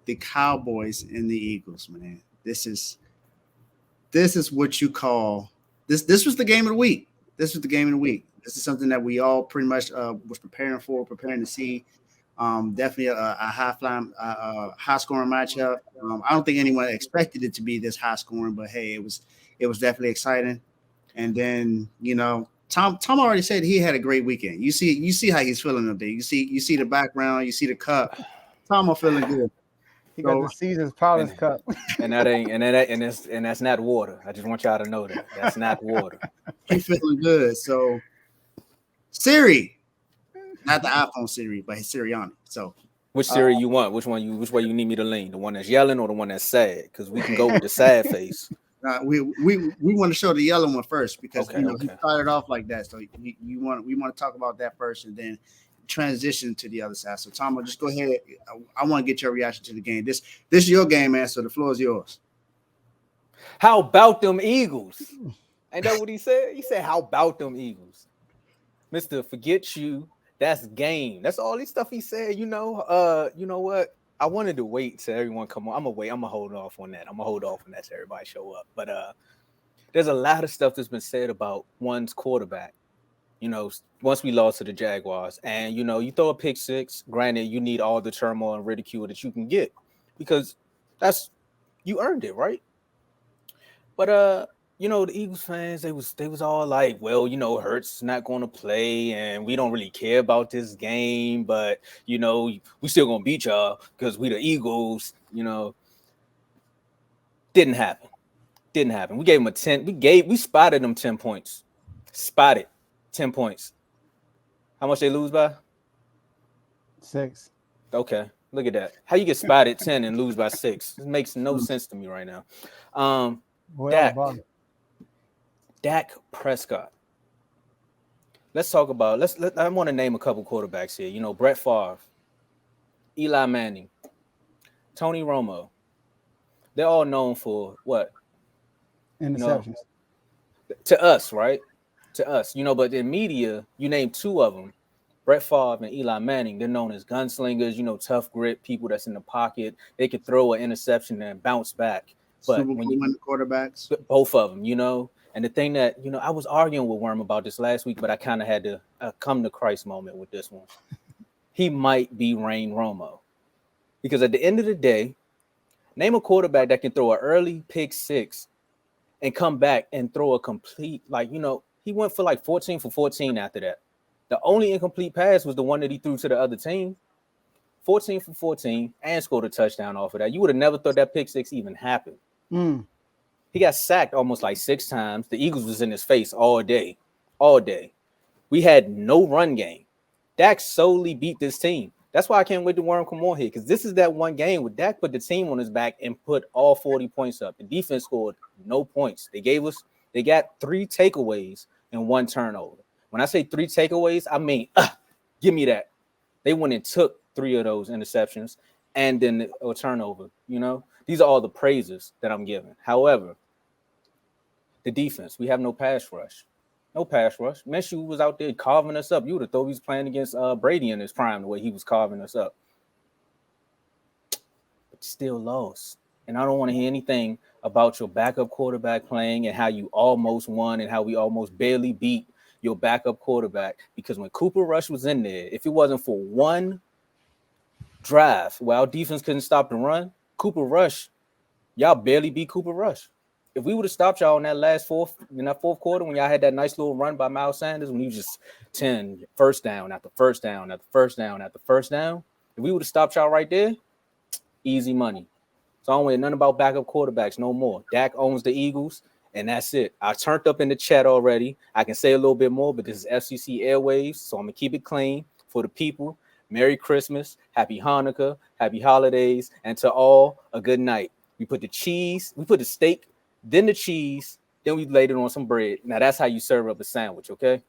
the Cowboys and the Eagles, man. This is what you call this. This was the game of the week. This was the game of the week. This is something that we all pretty much was preparing for, preparing to see. Definitely a high scoring matchup. I don't think anyone expected it to be this high scoring, but hey, it was definitely exciting. And then Tom already said he had a great weekend. You see how he's feeling up there. You see the background. You see the cup. Tom are feeling good. He got So the season's proudest And cup. and that ain't and that's not water. I just want y'all to know that that's not water. he feeling good. So Siri, not the iPhone Siri, but his Sirianni. So Which uh, Siri you want? Which way you need me to lean? The one that's yelling or the one that's sad? Because we can go with the sad face. we want to show the yellow one first because Okay, he okay. started off like that. So we want to talk about that first and then transition to the other side. So Tom, just go ahead. I want to get your reaction to the game. This is your game, man. So the floor is yours. How about them Eagles? Ain't that what he said? He said, "How about them Eagles?" Mister, forget you. That's game. That's all this stuff he said. You know what? I wanted to wait till everyone come on. I'm gonna wait. I'm gonna hold off on that. I'm gonna hold off on that till everybody show up. But there's a lot of stuff that's been said about one's quarterback. Once we lost to the Jaguars, and you throw a pick six. Granted, you need all the turmoil and ridicule that you can get because that's you earned it, right? But the Eagles fans, they was all like, well, Hurts is not going to play, and we don't really care about this game, but we still gonna beat y'all because we the Eagles. Didn't happen. Didn't happen. We gave them a 10. We spotted them 10 points. Spotted 10 points. How much they lose by? 6. Okay, look at that. How you get spotted 10 and lose by 6? This makes no sense to me right now. Dak. Dak Prescott. Let's talk about. I want to name a couple quarterbacks here. Brett Favre, Eli Manning, Tony Romo. They're all known for what? Interceptions. To us, right? To us, but in media, you name two of them, Brett Favre and Eli Manning. They're known as gunslingers, tough grit, people that's in the pocket. They could throw an interception and bounce back. But Super Bowl winning quarterbacks. Both of them, And the thing that, I was arguing with Worm about this last week, but I kind of had to come to Christ moment with this one. He might be Rain Romo. Because at the end of the day, name a quarterback that can throw an early pick six and come back and throw a complete, he went for 14 for 14 after that. The only incomplete pass was the one that he threw to the other team. 14 for 14 and scored a touchdown off of that. You would have never thought that pick six even happened. He got sacked almost 6 times. The Eagles was in his face all day. All day. We had no run game. Dak solely beat this team. That's why I can't wait to Worm come on here, because this is that one game where Dak put the team on his back and put all 40 points up. The defense scored no points. They got 3 takeaways and 1 turnover. When I say 3 takeaways, I mean, give me that. They went and took 3 of those interceptions and then a turnover. These are all the praises that I'm giving. However, the defense, we have no pass rush. No pass rush. Minshew was out there carving us up. You would have thought he was playing against Brady in his prime, the way he was carving us up. But still lost. And I don't want to hear anything about your backup quarterback playing and how you almost won and how we almost barely beat your backup quarterback. Because when Cooper Rush was in there, if it wasn't for one drive where our defense couldn't stop the run, Cooper Rush, y'all barely beat Cooper Rush. If we would have stopped y'all in that fourth quarter when y'all had that nice little run by Miles Sanders, when you just 10 first down after first down after first down after first down, if we would have stopped y'all right there, easy money. So I don't want nothing about backup quarterbacks no more. Dak owns the Eagles, and that's it. I turned up in the chat already. I can say a little bit more, but this is FCC Airwaves, so I'm going to keep it clean for the people. Merry Christmas, Happy Hanukkah, Happy Holidays, and to all, a good night. We put the steak, then the cheese, then we laid it on some bread. Now that's how you serve up a sandwich, okay?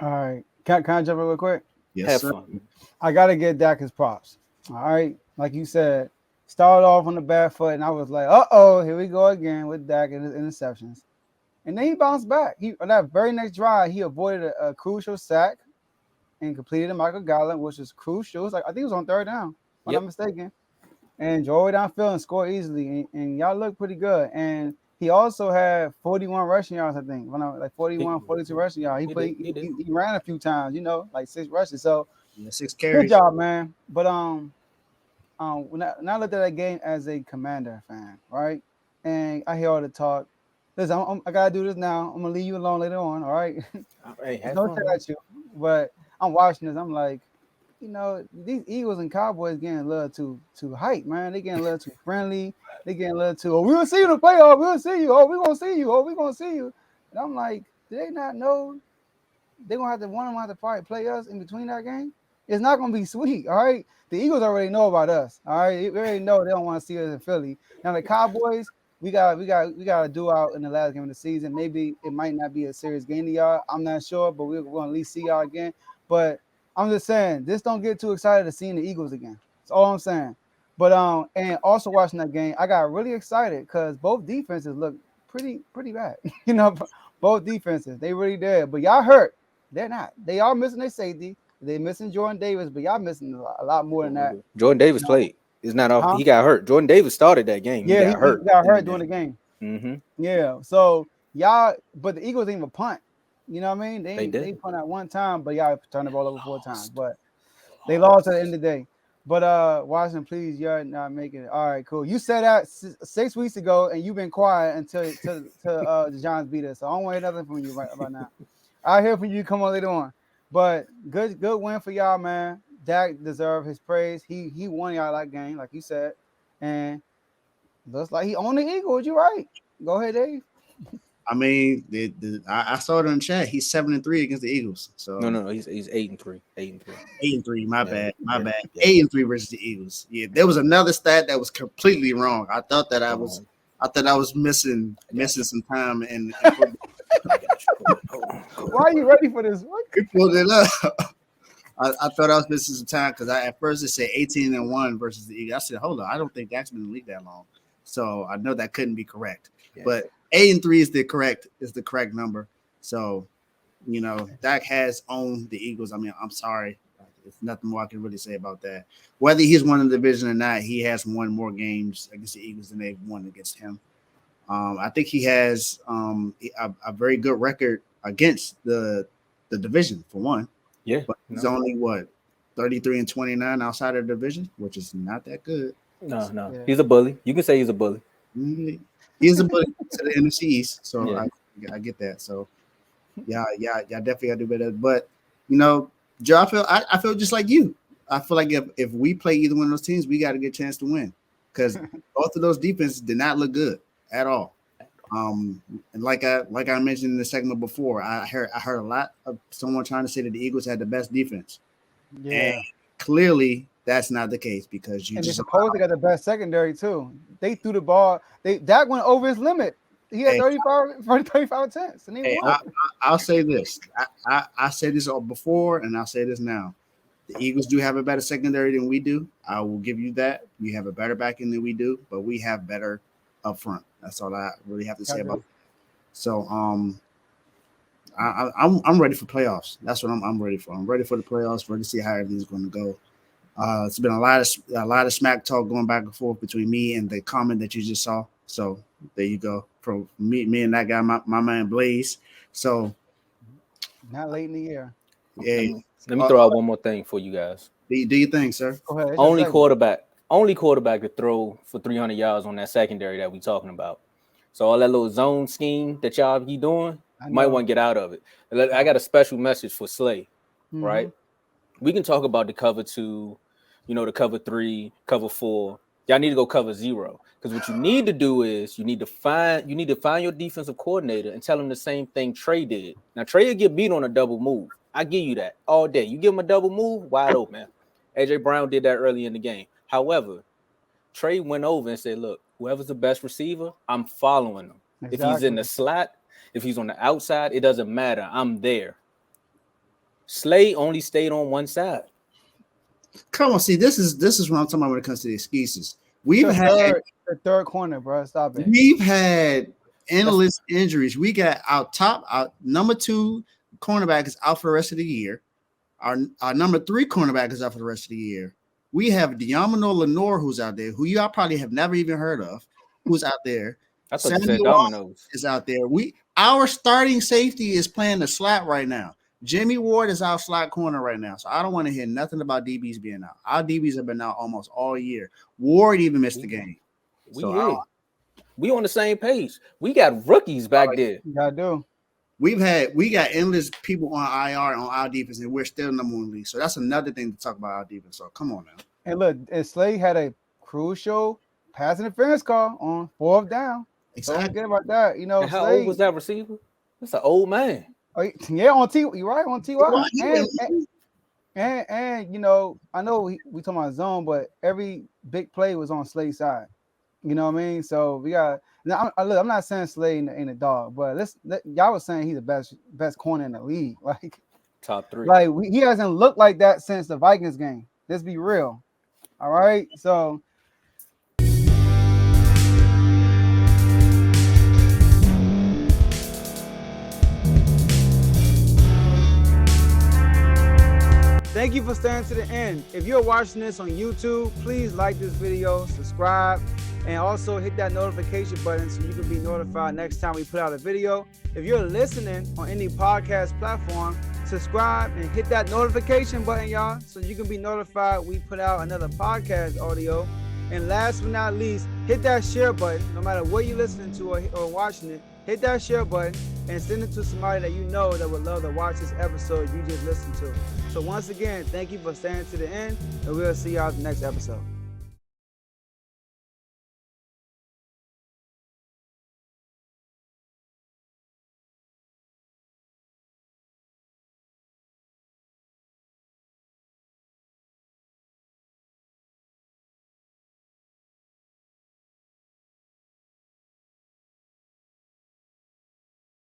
All right. Can I jump in real quick? Yes, Have sir. fun. I got to get Dak his props. All right. Like you said, started off on the bad foot, and I was like, here we go again with Dak and his interceptions. And then he bounced back. On that very next drive, he avoided a crucial sack and completed a Michael Gallup, which is crucial. I think it was on 3rd down. I'm not mistaken. And drove downfield and scored easily. And y'all look pretty good. And he also had 41 rushing yards, I think. When I like 41, 42 rushing yards. He ran a few times, like 6 rushes. So 6 good carries. job, man. But when I looked at that game as a Commander fan, right? And I hear all the talk. Listen, I gotta do this now. I'm gonna leave you alone later on, all right? Hey, Don't tell at you. But I'm watching this. I'm like, these Eagles and Cowboys getting a little too hype, man. They getting a little too friendly. They getting a little too, oh, we'll see you in the playoff. We'll see you. Oh, we're gonna see you. Oh, we're gonna see you. And I'm like, do they not know they're gonna have to one of them have to probably play us in between that game? It's not gonna be sweet, all right. The Eagles already know about us, all right. We already know they don't want to see us in Philly. Now the Cowboys, we got to do out in the last game of the season. Maybe it might not be a serious game to y'all. I'm not sure, but we're gonna at least see y'all again. But I'm just saying, just don't get too excited to seeing the Eagles again. That's all I'm saying. But and also watching that game, I got really excited because both defenses look pretty bad. Both defenses, they really did. But y'all hurt. They're not. They are missing their safety. They missing Jordan Davis, but y'all missing a lot more than that. Jordan Davis played. It's not off. He got hurt. Jordan Davis started that game. Yeah, he got hurt during the game. Mm-hmm. Yeah. So y'all, but the Eagles didn't even punt. You know what I mean? They punt at one time, but y'all turned the ball over 4 times. But they lost at the end of the day. But Washington, please, you're not making it. All right, cool. You said that 6 weeks ago, and you've been quiet until the Giants beat us. So I don't want to hear nothing from you right about now. I'll hear from you. Come on later on. But good win for y'all, man. Dak deserved his praise. He won y'all that game, like you said, and looks like he owned the Eagles. You're right. Go ahead, Dave. I mean, I saw it in the chat. He's 7-3 against the Eagles. So no, he's 8-3. 8-3. My bad. 8-3 versus the Eagles. Yeah, there was another stat that was completely wrong. I thought that I was missing some time and why are you ready for this? What? We pulled it up. I thought I was missing some time because at first it said 18-1 versus the Eagles. I said, hold on, I don't think Dak's been in the league that long, so I know that couldn't be correct. Yeah. But 8-3 is the correct number. So, Dak has owned the Eagles. I mean, I'm sorry, there's nothing more I can really say about that. Whether he's won the division or not, he has won more games against the Eagles than they've won against him. I think he has a very good record against the division for one. Yeah, but he's only 33-29 outside of the division, which is not that good. No, yeah. He's a bully. You can say he's a bully. Mm-hmm. He's a bully to the NFC East, so yeah. I get that. So yeah, definitely gotta do better. But Joe, I feel just like you. I feel like if we play either one of those teams, we got a good chance to win because both of those defenses did not look good at all. And like I mentioned in the segment before, I heard a lot of someone trying to say that the Eagles had the best defense. Yeah. And clearly that's not the case because they supposedly got the best secondary too. They threw the ball. Dak went over his limit. He had 35 attempts. And I'll say this. I said this before and I'll say this now. The Eagles do have a better secondary than we do. I will give you that. We have a better backing than we do, but we have better up front. That's all I really have to say about it. So I'm ready for playoffs. That's what I'm ready for. I'm ready for the playoffs, ready to see how everything's going to go. It's been a lot of smack talk going back and forth between me and the comment that you just saw. So there you go. From me and that guy, my man Blaze. So not late in the year. Yeah. Let me throw out one more thing for you guys. Do you think, sir? Go ahead. Only quarterback to throw for 300 yards on that secondary that we talking about. So all that little zone scheme that y'all be doing, might want to get out of it. I got a special message for Slay, right? We can talk about the cover 2, the cover 3, cover 4. Y'all need to go cover 0 because what you need to do is you need to find your defensive coordinator and tell him the same thing Trey did. Now Trey will get beat on a double move. I give you that all day. You give him a double move, wide open. AJ Brown did that early in the game. However, Trey went over and said, look, whoever's the best receiver, I'm following him. Exactly. If he's in the slot, if he's on the outside, it doesn't matter. I'm there. Slay only stayed on one side. Come on, see, this is what I'm talking about when it comes to the excuses. We've had the third corner, bro. Stop it. We've had endless injuries. We got our number 2 cornerback is out for the rest of the year. Our number 3 cornerback is out for the rest of the year. We have Diamano Lenore, who's out there, who y'all probably have never even heard of, who's out there. I thought you Samuel said Domino's. is out there. Our starting safety is playing the slot right now. Jimmy Ward is our slot corner right now. So I don't want to hear nothing about DBs being out. Our DBs have been out almost all year. Ward even missed the game. We on the same page. We got rookies back there. I do. We got endless people on IR on our defense, and we're still number one league. So that's another thing to talk about our defense. So come on now. And look, and Slade had a crucial pass interference call on 4th down. Exactly. Don't forget about that. You know, And how old was that receiver? That's an old man. Oh, yeah, on T. You right on TY. And you know, I know we talking about zone, but every big play was on Slade's side. You know what I mean? So we got. Now, I'm not saying Slade ain't a dog, but y'all was saying he's the best corner in the league. Like top 3. Like he hasn't looked like that since the Vikings game. Let's be real. All right, so. Thank you for staying to the end. If you're watching this on YouTube, please like this video, subscribe, and also hit that notification button so you can be notified next time we put out a video. If you're listening on any podcast platform, subscribe and hit that notification button, y'all, so you can be notified we put out another podcast audio. And last but not least, hit that share button. No matter what you're listening to or watching it, hit that share button and send it to somebody that you know that would love to watch this episode you just listened to. So once again, thank you for staying to the end, and we'll see y'all in the next episode.